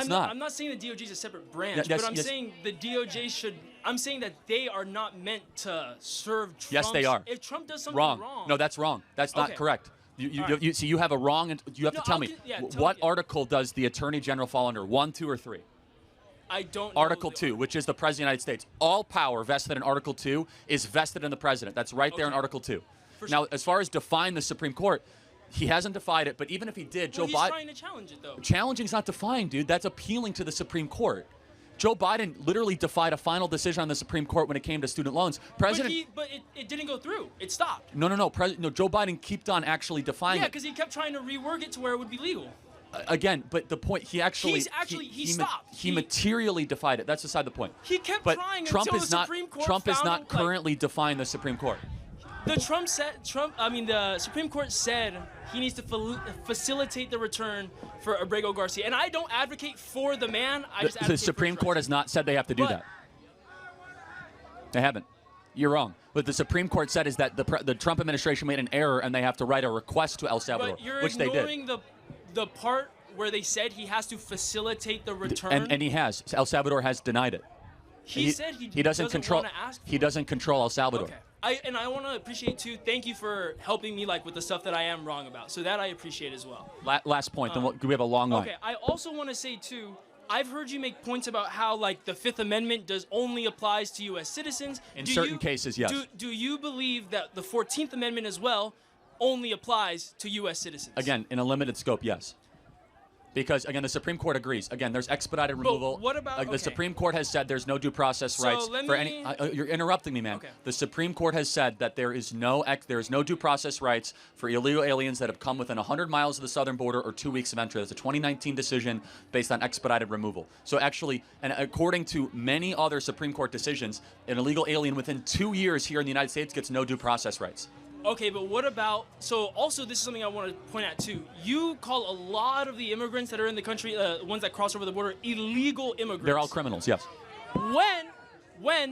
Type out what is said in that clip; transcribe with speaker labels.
Speaker 1: it's not.
Speaker 2: I'm not saying the DOJ is a separate branch,
Speaker 1: Yes,
Speaker 2: but I'm
Speaker 1: yes.
Speaker 2: saying the DOJ should. I'm saying that they are not meant to serve Trump.
Speaker 1: Yes, they are.
Speaker 2: If Trump does something
Speaker 1: wrong.
Speaker 2: wrong.
Speaker 1: No, that's wrong. That's not
Speaker 2: Okay.
Speaker 1: correct. You
Speaker 2: right.
Speaker 1: see, you have a wrong, and you have
Speaker 2: No,
Speaker 1: to tell
Speaker 2: I'll
Speaker 1: me,
Speaker 2: get- yeah,
Speaker 1: what
Speaker 2: tell me.
Speaker 1: article does the Attorney General fall under, 1, 2, or 3?
Speaker 2: I don't know
Speaker 1: Article
Speaker 2: the-
Speaker 1: 2, which is the President of the United States. All power vested in Article 2 is vested in the President. That's right there in
Speaker 2: Okay.
Speaker 1: Article 2.
Speaker 2: For
Speaker 1: Now,
Speaker 2: sure.
Speaker 1: as far as define the Supreme Court, he hasn't defied it, but even if he did,
Speaker 2: Well,
Speaker 1: Joe
Speaker 2: he's
Speaker 1: Biden...
Speaker 2: trying to challenge it, though.
Speaker 1: Challenging's not defying, dude. That's appealing to the Supreme Court. Joe Biden literally defied a final decision on the Supreme Court when it came to student loans. President...
Speaker 2: But it didn't go through. It stopped.
Speaker 1: No. Joe Biden kept on actually defying
Speaker 2: Yeah,
Speaker 1: it.
Speaker 2: because he kept trying to rework it to where it would be legal.
Speaker 1: Again, but the point, he actually...
Speaker 2: He stopped.
Speaker 1: He materially defied it. That's beside the point.
Speaker 2: He kept
Speaker 1: But
Speaker 2: trying
Speaker 1: Trump
Speaker 2: until
Speaker 1: is
Speaker 2: the
Speaker 1: not,
Speaker 2: Supreme Court
Speaker 1: Trump is
Speaker 2: found
Speaker 1: not
Speaker 2: him,
Speaker 1: currently defying the Supreme Court.
Speaker 2: The Supreme Court said he needs to facilitate the return for Abrego Garcia. And I don't advocate for the man. I just
Speaker 1: The
Speaker 2: advocate
Speaker 1: Supreme
Speaker 2: for
Speaker 1: Court
Speaker 2: his
Speaker 1: has not said they have to do
Speaker 2: But-
Speaker 1: that. They haven't. You're wrong. What the Supreme Court said is that the Trump administration made an error and they have to write a request to El Salvador,
Speaker 2: But you're
Speaker 1: which they did.
Speaker 2: ignoring the part where they said he has to facilitate the return.
Speaker 1: And he has. El Salvador has denied it.
Speaker 2: he said he
Speaker 1: doesn't control.
Speaker 2: want to ask for
Speaker 1: He doesn't control El Salvador.
Speaker 2: Okay. I want to appreciate too. Thank you for helping me with the stuff that I am wrong about. So that I appreciate as well.
Speaker 1: Last point. Then we have a long line.
Speaker 2: Okay. I also want to say too. I've heard you make points about how the Fifth Amendment only applies to U.S. citizens.
Speaker 1: In certain cases, yes.
Speaker 2: Do you believe that the 14th Amendment as well only applies to U.S. citizens?
Speaker 1: Again, in a limited scope, yes. Because, again, the Supreme Court agrees. Again, there's expedited removal.
Speaker 2: What about-
Speaker 1: The
Speaker 2: okay.
Speaker 1: Supreme Court has said there's no due process rights
Speaker 2: let
Speaker 1: for
Speaker 2: me-
Speaker 1: any... you're interrupting me, man.
Speaker 2: Okay.
Speaker 1: The Supreme Court has said that there is no due process rights for illegal aliens that have come within 100 miles of the southern border or 2 weeks of entry. That's a 2019 decision based on expedited removal. So actually, and according to many other Supreme Court decisions, an illegal alien within 2 years here in the United States gets no due process rights.
Speaker 2: Okay, but what about... So also, this is something I want to point out too. You call a lot of the immigrants that are in the country, ones that cross over the border, illegal immigrants.
Speaker 1: They're all criminals, yes.
Speaker 2: When